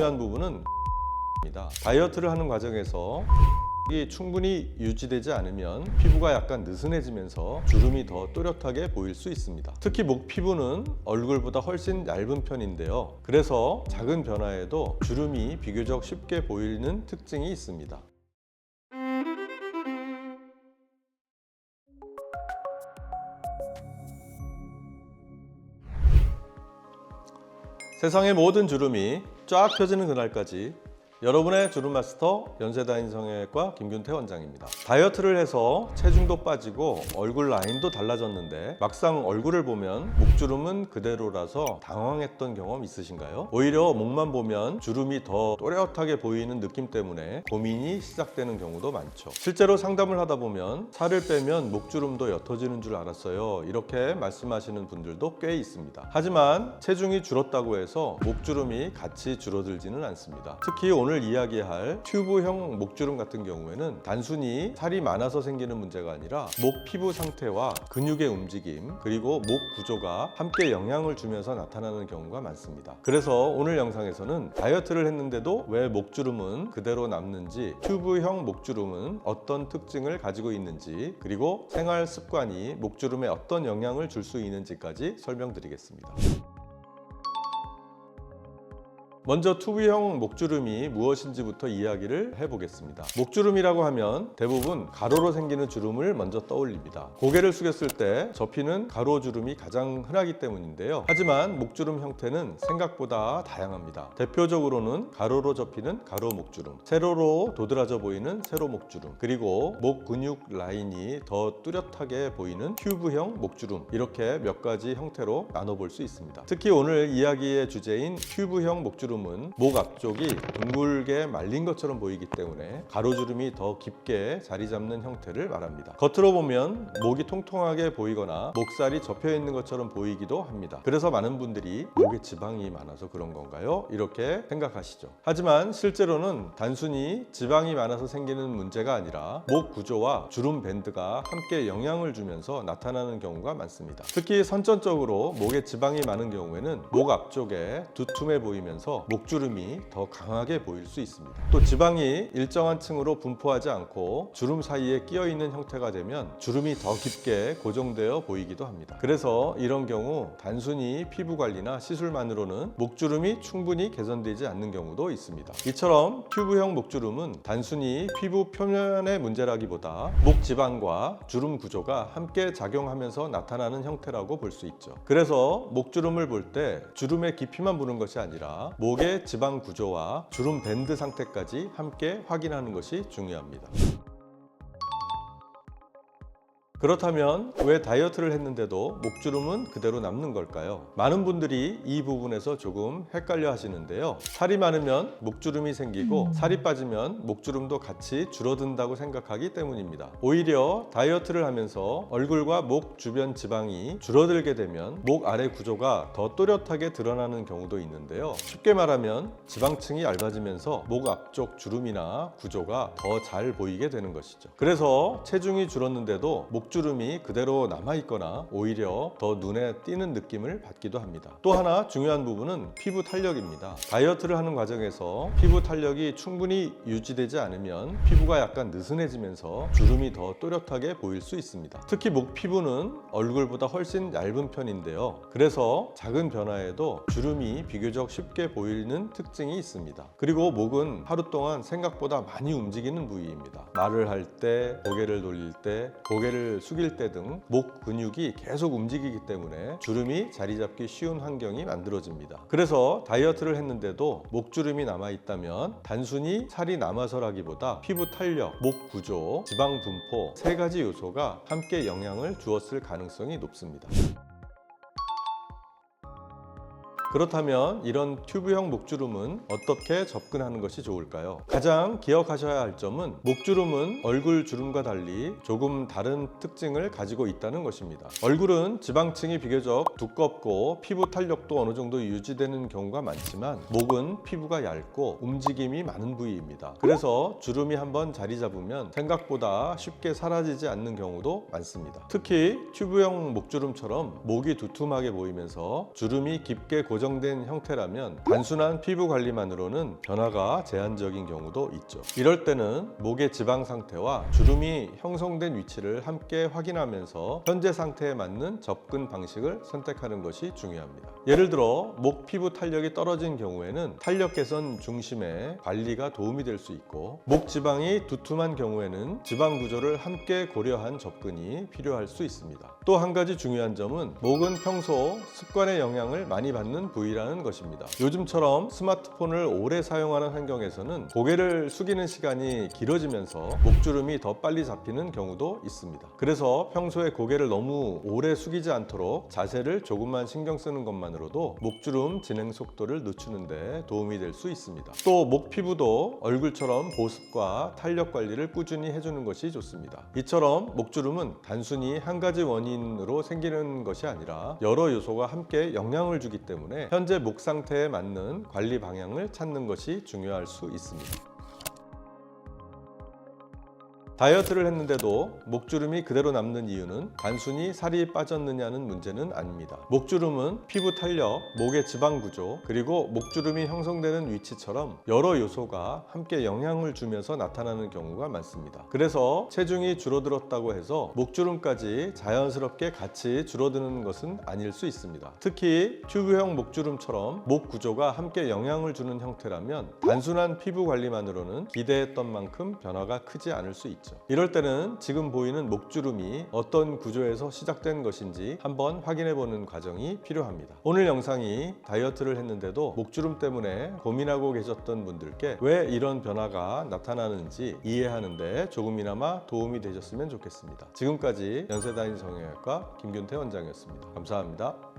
중요한 부분은 입니다. 다이어트를 하는 과정에서 이 충분히 유지되지 않으면 피부가 약간 느슨해지면서 주름이 더 또렷하게 보일 수 있습니다. 특히 목 피부는 얼굴보다 훨씬 얇은 편인데요. 그래서 작은 변화에도 주름이 비교적 쉽게 보이는 특징이 있습니다. 세상의 모든 주름이 쫙 펴지는 그날까지 여러분의 주름 마스터 연세다인 성형외과 김균태 원장입니다. 다이어트를 해서 체중도 빠지고 얼굴 라인도 달라졌는데 막상 얼굴을 보면 목주름은 그대로라서 당황했던 경험 있으신가요? 오히려 목만 보면 주름이 더 또렷하게 보이는 느낌 때문에 고민이 시작되는 경우도 많죠. 실제로 상담을 하다 보면 살을 빼면 목주름도 옅어지는 줄 알았어요, 이렇게 말씀하시는 분들도 꽤 있습니다. 하지만 체중이 줄었다고 해서 목주름이 같이 줄어들지는 않습니다. 특히 오늘 이야기할 튜브형 목주름 같은 경우에는 단순히 살이 많아서 생기는 문제가 아니라 목 피부 상태와 근육의 움직임 그리고 목 구조가 함께 영향을 주면서 나타나는 경우가 많습니다. 그래서 오늘 영상에서는 다이어트를 했는데도 왜 목주름은 그대로 남는지, 튜브형 목주름은 어떤 특징을 가지고 있는지, 그리고 생활 습관이 목주름에 어떤 영향을 줄 수 있는지까지 설명드리겠습니다. 먼저 튜브형 목주름이 무엇인지부터 이야기를 해보겠습니다. 목주름이라고 하면 대부분 가로로 생기는 주름을 먼저 떠올립니다. 고개를 숙였을 때 접히는 가로주름이 가장 흔하기 때문인데요. 하지만 목주름 형태는 생각보다 다양합니다. 대표적으로는 가로로 접히는 가로 목주름, 세로로 도드라져 보이는 세로 목주름, 그리고 목 근육 라인이 더 뚜렷하게 보이는 튜브형 목주름, 이렇게 몇 가지 형태로 나눠볼 수 있습니다. 특히 오늘 이야기의 주제인 튜브형 목주름 목 앞쪽이 둥글게 말린 것처럼 보이기 때문에 가로주름이 더 깊게 자리 잡는 형태를 말합니다. 겉으로 보면 목이 통통하게 보이거나 목살이 접혀 있는 것처럼 보이기도 합니다. 그래서 많은 분들이 목에 지방이 많아서 그런 건가요? 이렇게 생각하시죠. 하지만 실제로는 단순히 지방이 많아서 생기는 문제가 아니라 목 구조와 주름 밴드가 함께 영향을 주면서 나타나는 경우가 많습니다. 특히 선천적으로 목에 지방이 많은 경우에는 목 앞쪽에 두툼해 보이면서 목주름이 더 강하게 보일 수 있습니다. 또 지방이 일정한 층으로 분포하지 않고 주름 사이에 끼어 있는 형태가 되면 주름이 더 깊게 고정되어 보이기도 합니다. 그래서 이런 경우 단순히 피부 관리나 시술만으로는 목주름이 충분히 개선되지 않는 경우도 있습니다. 이처럼 튜브형 목주름은 단순히 피부 표면의 문제라기보다 목 지방과 주름 구조가 함께 작용하면서 나타나는 형태라고 볼 수 있죠. 그래서 목주름을 볼 때 주름의 깊이만 보는 것이 아니라 목의 지방 구조와 주름 밴드 상태까지 함께 확인하는 것이 중요합니다. 그렇다면 왜 다이어트를 했는데도 목주름은 그대로 남는 걸까요? 많은 분들이 이 부분에서 조금 헷갈려 하시는데요. 살이 많으면 목주름이 생기고 살이 빠지면 목주름도 같이 줄어든다고 생각하기 때문입니다. 오히려 다이어트를 하면서 얼굴과 목 주변 지방이 줄어들게 되면 목 아래 구조가 더 또렷하게 드러나는 경우도 있는데요. 쉽게 말하면 지방층이 얇아지면서 목 앞쪽 주름이나 구조가 더 잘 보이게 되는 것이죠. 그래서 체중이 줄었는데도 목주름이 그대로 남아있거나 오히려 더 눈에 띄는 느낌을 받기도 합니다. 또 하나 중요한 부분은 피부 탄력입니다. 다이어트를 하는 과정에서 피부 탄력이 충분히 유지되지 않으면 피부가 약간 느슨해지면서 주름이 더 또렷하게 보일 수 있습니다. 특히 목 피부는 얼굴보다 훨씬 얇은 편인데요. 그래서 작은 변화에도 주름이 비교적 쉽게 보이는 특징이 있습니다. 그리고 목은 하루 동안 생각보다 많이 움직이는 부위입니다. 말을 할 때, 고개를 돌릴 때, 고개를 숙일 때 등 목 근육이 계속 움직이기 때문에 주름이 자리 잡기 쉬운 환경이 만들어집니다. 그래서 다이어트를 했는데도 목주름이 남아있다면 단순히 살이 남아서라기보다 피부 탄력, 목 구조, 지방 분포 세 가지 요소가 함께 영향을 주었을 가능성이 높습니다. 그렇다면 이런 튜브형 목주름은 어떻게 접근하는 것이 좋을까요? 가장 기억하셔야 할 점은 목주름은 얼굴 주름과 달리 조금 다른 특징을 가지고 있다는 것입니다. 얼굴은 지방층이 비교적 두껍고 피부 탄력도 어느 정도 유지되는 경우가 많지만 목은 피부가 얇고 움직임이 많은 부위입니다. 그래서 주름이 한번 자리 잡으면 생각보다 쉽게 사라지지 않는 경우도 많습니다. 특히 튜브형 목주름처럼 목이 두툼하게 보이면서 주름이 깊게 고정 고정된 형태라면 단순한 피부 관리만으로는 변화가 제한적인 경우도 있죠. 이럴 때는 목의 지방 상태와 주름이 형성된 위치를 함께 확인하면서 현재 상태에 맞는 접근 방식을 선택하는 것이 중요합니다. 예를 들어 목 피부 탄력이 떨어진 경우에는 탄력 개선 중심의 관리가 도움이 될 수 있고, 목 지방이 두툼한 경우에는 지방 구조를 함께 고려한 접근이 필요할 수 있습니다. 또 한 가지 중요한 점은 목은 평소 습관의 영향을 많이 받는 부위라는 것입니다. 요즘처럼 스마트폰을 오래 사용하는 환경에서는 고개를 숙이는 시간이 길어지면서 목주름이 더 빨리 잡히는 경우도 있습니다. 그래서 평소에 고개를 너무 오래 숙이지 않도록 자세를 조금만 신경 쓰는 것만으로도 목주름 진행 속도를 늦추는 데 도움이 될 수 있습니다. 또 목 피부도 얼굴처럼 보습과 탄력 관리를 꾸준히 해주는 것이 좋습니다. 이처럼 목주름은 단순히 한 가지 원인으로 생기는 것이 아니라 여러 요소가 함께 영향을 주기 때문에 현재 목 상태에 맞는 관리 방향을 찾는 것이 중요할 수 있습니다. 다이어트를 했는데도 목주름이 그대로 남는 이유는 단순히 살이 빠졌느냐는 문제는 아닙니다. 목주름은 피부 탄력, 목의 지방 구조, 그리고 목주름이 형성되는 위치처럼 여러 요소가 함께 영향을 주면서 나타나는 경우가 많습니다. 그래서 체중이 줄어들었다고 해서 목주름까지 자연스럽게 같이 줄어드는 것은 아닐 수 있습니다. 특히 튜브형 목주름처럼 목 구조가 함께 영향을 주는 형태라면 단순한 피부 관리만으로는 기대했던 만큼 변화가 크지 않을 수 있죠. 이럴 때는 지금 보이는 목주름이 어떤 구조에서 시작된 것인지 한번 확인해 보는 과정이 필요합니다. 오늘 영상이 다이어트를 했는데도 목주름 때문에 고민하고 계셨던 분들께 왜 이런 변화가 나타나는지 이해하는 데 조금이나마 도움이 되셨으면 좋겠습니다. 지금까지 연세다인 성형외과 김균태 원장이었습니다. 감사합니다.